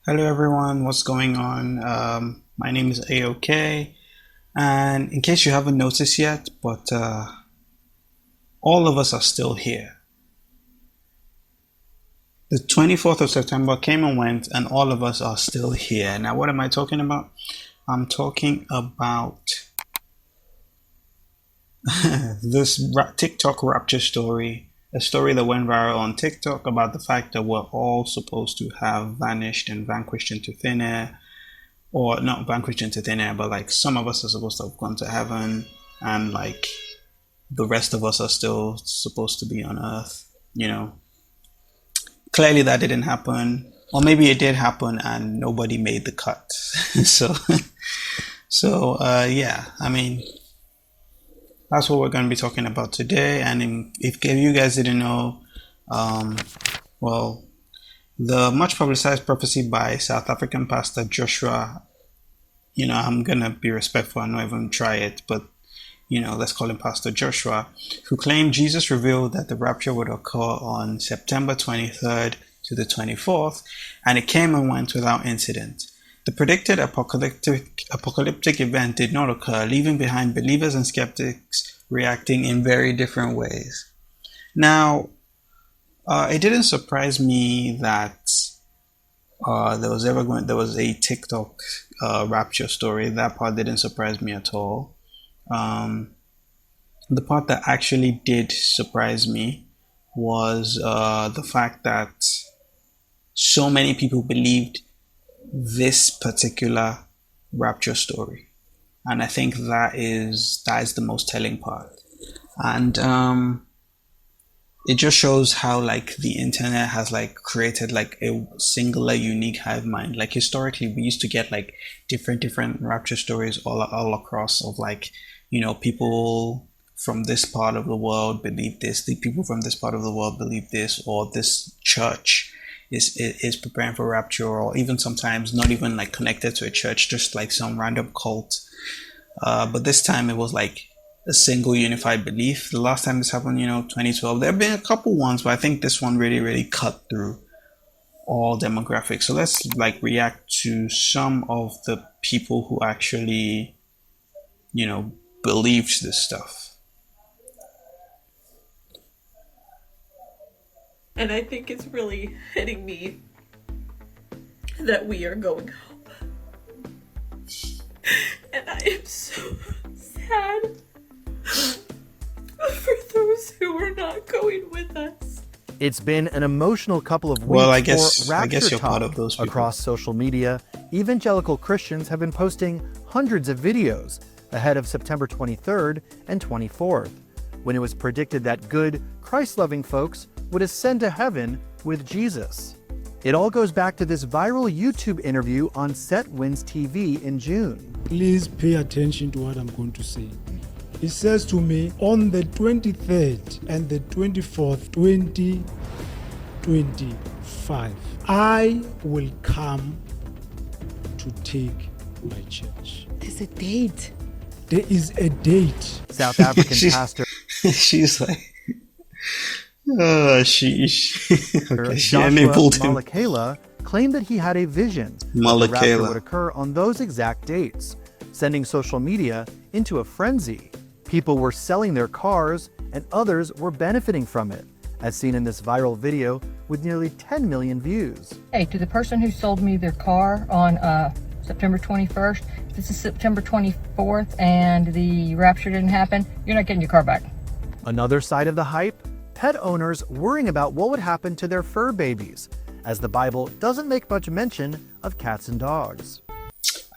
Hello everyone, what's going on? My name is AOK, and in case you haven't noticed yet, but all of us are still here. The 24th of September came and went, and all of us are still here. Now, what am I talking about? I'm talking about this TikTok rapture story, a story that went viral on TikTok about the fact that we're all supposed to have vanished and vanquished into thin air, or not vanquished into thin air, but like some of us are supposed to have gone to heaven, and like the rest of us are still supposed to be on earth. Clearly that didn't happen, or maybe it did happen and nobody made the cut. so, yeah, I mean, that's what we're going to be talking about today. And if you guys didn't know, well, the much publicized prophecy by South African pastor Joshua, I'm going to be respectful and not even try it, but, let's call him Pastor Joshua, who claimed Jesus revealed that the rapture would occur on September 23rd to the 24th, and it came and went without incident. The predicted apocalyptic event did not occur, leaving behind believers and skeptics reacting in very different ways. Now, it didn't surprise me that there was a TikTok rapture story. That part didn't surprise me at all. The part that actually did surprise me was the fact that so many people believed this particular rapture story, and I think that is the most telling part. And it just shows how like the internet has like created like a singular unique hive mind. Like historically we used to get like different rapture stories all across, of like, people from this part of the world believe this, the people from this part of the world believe this, or this church is preparing for rapture, or even sometimes not even like connected to a church, just like some random cult. But this time it was like a single unified belief. The last time this happened, 2012, there have been a couple ones, but I think this one really cut through all demographics. So let's like react to some of the people who actually, believed this stuff. And I think it's really hitting me that we are going home. And I am so sad for those who are not going with us. It's been an emotional couple of weeks Well, I for guess Rapture you're talk. part of those people. Across social media, evangelical Christians have been posting hundreds of videos ahead of September 23rd and 24th, when it was predicted that good, Christ-loving folks would ascend to heaven with Jesus. It all goes back to this viral YouTube interview on Set Wins TV in June. Please pay attention to what I'm going to say. It says to me, on the 23rd and the 24th, 2025, I will come to take my church. There's a date. There is a date. South African pastor She's like, she okay, she Joshua enabled him. Mhlakela claimed that he had a vision that the Mhlakela. rapture would occur on those exact dates, sending social media into a frenzy. People were selling their cars, and others were benefiting from it, as seen in this viral video with nearly 10 million views. Hey, to the person who sold me their car on September 21st, if this is September 24th and the rapture didn't happen, you're not getting your car back. Another side of the hype, pet owners worrying about what would happen to their fur babies, as the Bible doesn't make much mention of cats and dogs.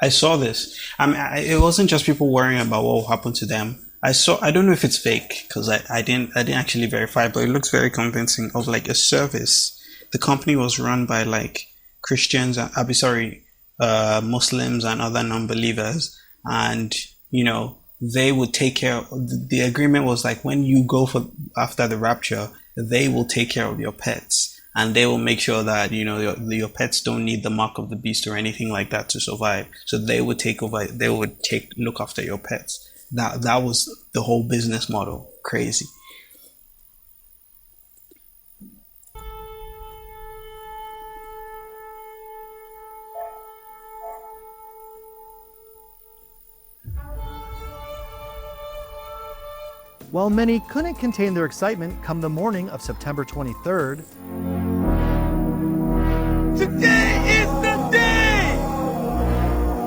I saw this. It wasn't just people worrying about what will happen to them. I don't know if it's fake, because I didn't actually verify, but it looks very convincing, of like a service. The company was run by like Christians, Muslims and other non-believers, and they would take care of, the agreement was like, when you go after the rapture, they will take care of your pets, and they will make sure that your pets don't need the mark of the beast or anything like that to survive. So they would look after your pets. That was the whole business model. Crazy. While many couldn't contain their excitement come the morning of September 23rd, Today is the day!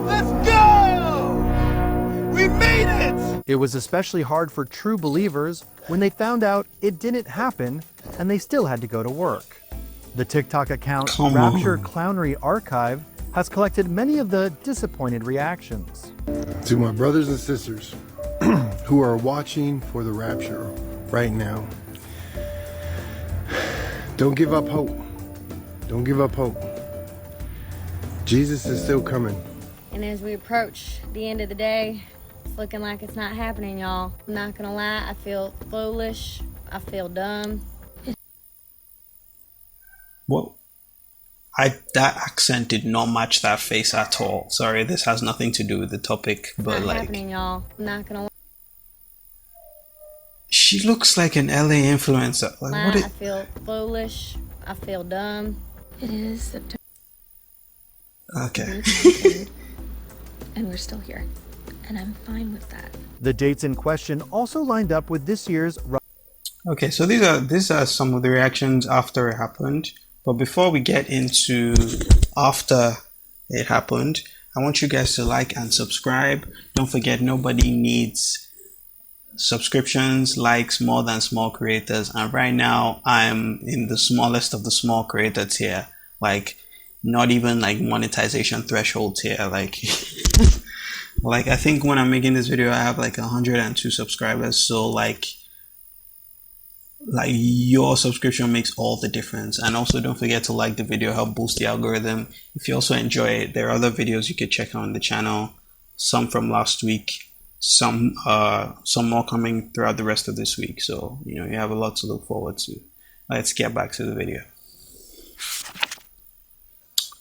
Let's go! We made it! it was especially hard for true believers when they found out it didn't happen and they still had to go to work. The TikTok account Come Rapture on. Clownery Archive has collected many of the disappointed reactions. To my brothers and sisters who are watching for the rapture right now, don't give up hope. Don't give up hope. Jesus is still coming. And as we approach the end of the day, it's looking like it's not happening, y'all. I'm not gonna lie, I feel foolish. I feel dumb. Well, that accent did not match that face at all. Sorry, this has nothing to do with the topic, but Not like, happening, y'all. I'm not gonna she looks like an LA influencer. Like, lie, what? I feel foolish. I feel dumb. It is September Okay. 23rd, and we're still here. And I'm fine with that. The dates in question also lined up with this year's Okay, so these are some of the reactions after it happened. But before we get into after it happened, I want you guys to like and subscribe. Don't forget, nobody needs subscriptions, likes more than small creators. And right now, I'm in the smallest of the small creator tier. Like, not even like monetization threshold tier. Like, like I think when I'm making this video, I have like 102 subscribers. So like your subscription makes all the difference. And also don't forget to like the video, help boost the algorithm. If you also enjoy it, there are other videos you could check out on the channel, some from last week, some more coming throughout the rest of this week. So you have a lot to look forward to. Let's get back to the video.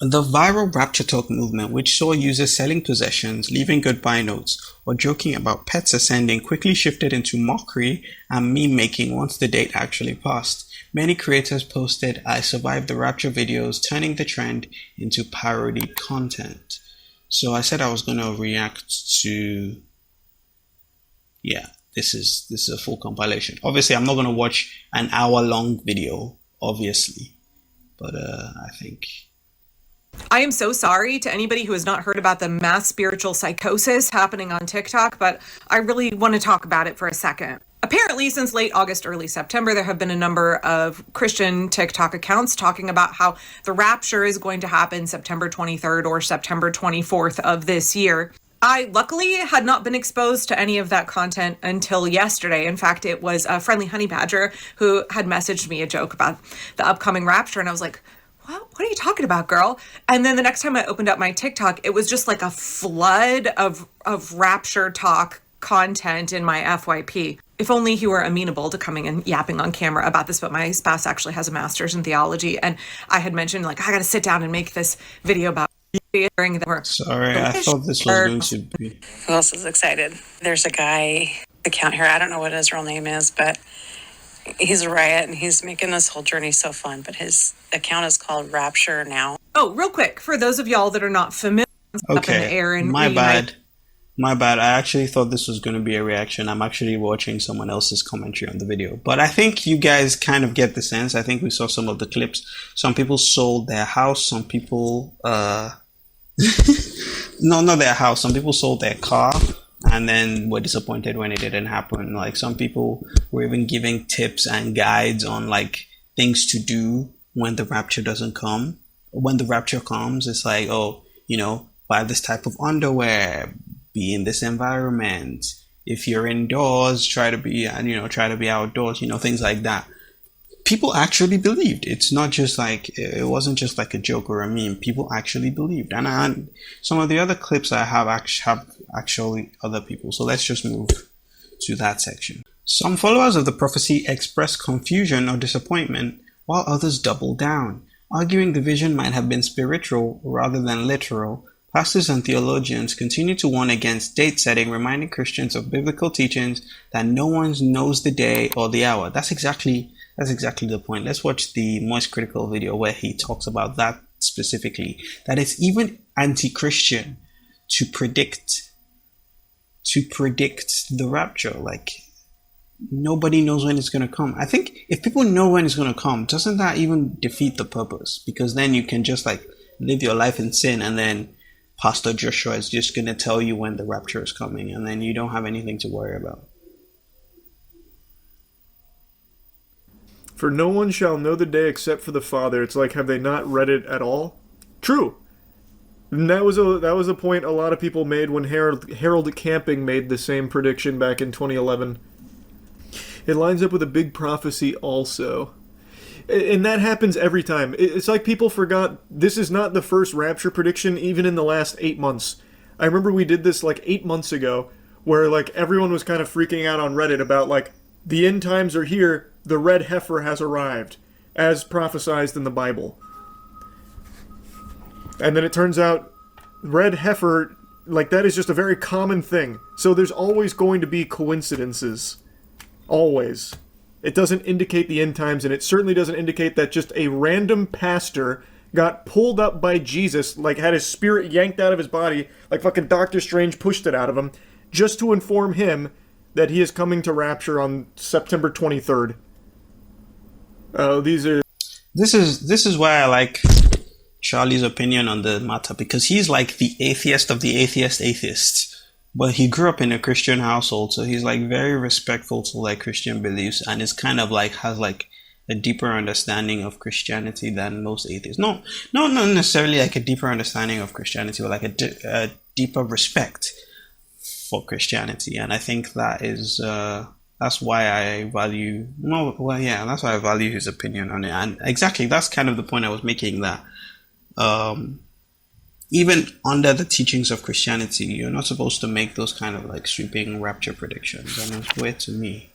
The viral Rapture Talk movement, which saw users selling possessions, leaving goodbye notes, or joking about pets ascending, quickly shifted into mockery and meme making once the date actually passed. Many creators posted "I survived the Rapture" videos, turning the trend into parody content. So I said I was going to react to, this is a full compilation. Obviously, I'm not going to watch an hour-long video, obviously, but I think... I am so sorry to anybody who has not heard about the mass spiritual psychosis happening on TikTok, but I really want to talk about it for a second. Apparently, since late August, early September, there have been a number of Christian TikTok accounts talking about how the rapture is going to happen September 23rd or September 24th of this year. I luckily had not been exposed to any of that content until yesterday. In fact, it was a friendly honey badger who had messaged me a joke about the upcoming rapture, and I was like, what are you talking about, girl? And then the next time I opened up my TikTok, it was just like a flood of Rapture Talk content in my FYP. If only he were amenable to coming and yapping on camera about this, but my spouse actually has a master's in theology, and I had mentioned, like, I gotta sit down and make this video about during the... Sorry, I thought this was going to be... Who else is excited? There's a guy, account here, I don't know what his real name is, but he's a riot and he's making this whole journey so fun, but his account is called Rapture Now. Oh, real quick, for those of y'all that are not familiar with stuff in the air and my bad. I actually thought this was going to be a reaction. I'm actually watching someone else's commentary on the video. But I think you guys kind of get the sense. I think we saw some of the clips. Some people sold their house. Some people... no, not their house. Some people sold their car and then were disappointed when it didn't happen. Like, some people were even giving tips and guides on like things to do when the rapture doesn't come. When the rapture comes, it's like, oh, buy this type of underwear, be in this environment. If you're indoors, try to be outdoors, things like that. People actually believed. It's not just like, it wasn't just like a joke or a meme. People actually believed. And some of the other clips I have actually other people. So let's just move to that section. Some followers of the prophecy expressed confusion or disappointment, while others doubled down, arguing the vision might have been spiritual rather than literal. Pastors and theologians continue to warn against date setting, reminding Christians of biblical teachings that no one knows the day or the hour. That's exactly the point. Let's watch the Moist Critical video where he talks about that specifically. That it's even anti-Christian to predict the rapture. Like, nobody knows when it's going to come. I think if people know when it's going to come, doesn't that even defeat the purpose? Because then you can just like live your life in sin, and then Pastor Joshua is just going to tell you when the rapture is coming, and then you don't have anything to worry about. For no one shall know the day except for the Father. It's like, have they not read it at all? True. And that was a point a lot of people made when Harold Camping made the same prediction back in 2011. It lines up with a big prophecy also. And that happens every time. It's like people forgot this is not the first rapture prediction even in the last 8 months. I remember we did this like 8 months ago where like everyone was kind of freaking out on Reddit about like the end times are here, the red heifer has arrived, as prophesized in the Bible. And then it turns out red heifer, like that is just a very common thing. So there's always going to be coincidences. Always. It doesn't indicate the end times, and it certainly doesn't indicate that just a random pastor got pulled up by Jesus, like had his spirit yanked out of his body, like fucking Doctor Strange pushed it out of him, just to inform him that he is coming to rapture on September 23rd. This is why I like Charlie's opinion on the matter, because he's like the atheist of the atheists. But he grew up in a Christian household, so he's like very respectful to like Christian beliefs, and is kind of like has like a deeper understanding of Christianity than most atheists. No, not necessarily like a deeper understanding of Christianity, but like a deeper respect for Christianity. And I think that is that's why I value that's why I value his opinion on it. And exactly, that's kind of the point I was making, that even under the teachings of Christianity, you're not supposed to make those kind of like sweeping rapture predictions. And it's weird to me.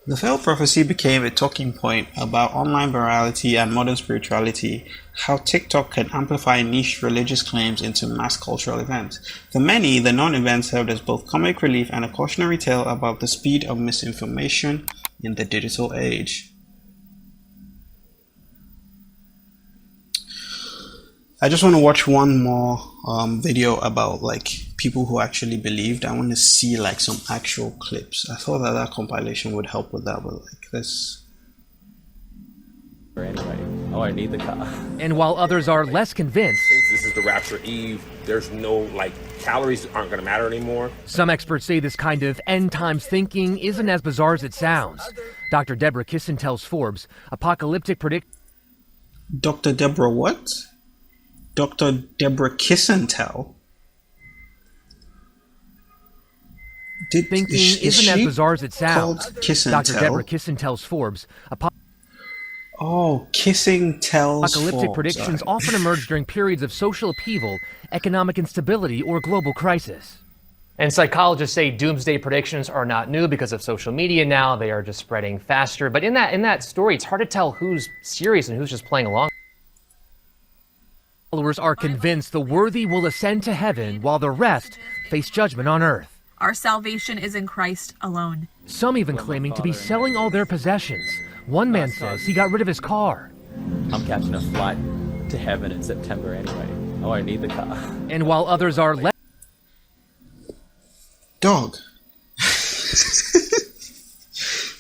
The failed prophecy became a talking point about online virality and modern spirituality, how TikTok can amplify niche religious claims into mass cultural events. For many, the non-event served as both comic relief and a cautionary tale about the speed of misinformation in the digital age. I just want to watch one more video about like people who actually believed. I want to see like some actual clips. I thought that compilation would help with that, but like this. Anyway, I need the car. And while others are less convinced, since this is the Rapture Eve, there's no like calories aren't going to matter anymore. Some experts say this kind of end times thinking isn't as bizarre as it sounds. Dr. Deborah Kissen tells Forbes, apocalyptic predict. Dr. Deborah what? Dr. Deborah Kissentel. Thinking isn't as bizarre as it sounds. Dr. Deborah Kissen tells Forbes. Kissing tells Apocalyptic Forbes. predictions often emerge during periods of social upheaval, economic instability, or global crisis. And psychologists say doomsday predictions are not new because of social media now. They are just spreading faster. But in that story, it's hard to tell who's serious and who's just playing along. Followers are convinced the worthy will ascend to heaven while the rest face judgment on earth. Our salvation is in Christ alone. Some even claiming to be selling all their possessions. One man says he got rid of his car. I'm catching a flight to heaven in September anyway. I need the car. And while others are Dog.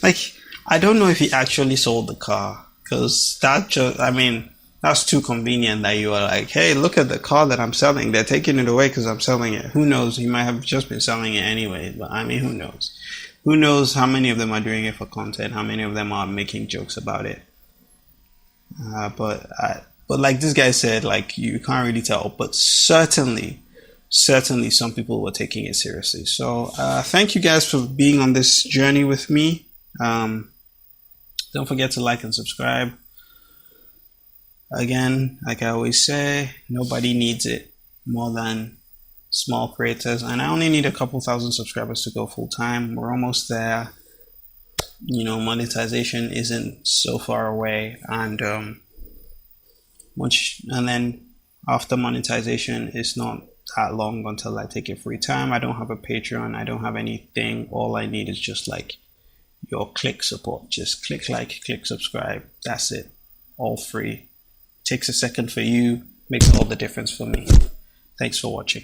Like, I don't know if he actually sold the car, because that's too convenient that you are like, hey, look at the car that I'm selling. They're taking it away because I'm selling it. Who knows? He might have just been selling it anyway. But I mean, who knows? Who knows how many of them are doing it for content? How many of them are making jokes about it? But like this guy said, like you can't really tell. But certainly some people were taking it seriously. So thank you guys for being on this journey with me. Don't forget to like and subscribe. Again, like I always say, nobody needs it more than small creators. And I only need a couple thousand subscribers to go full time. We're almost there. You know, monetization isn't so far away. And then after monetization, it's not that long until I take a free time. I don't have a Patreon. I don't have anything. All I need is just like your click support. Just click like, click subscribe. That's it. All free. Takes a second for you, makes all the difference for me. Thanks for watching.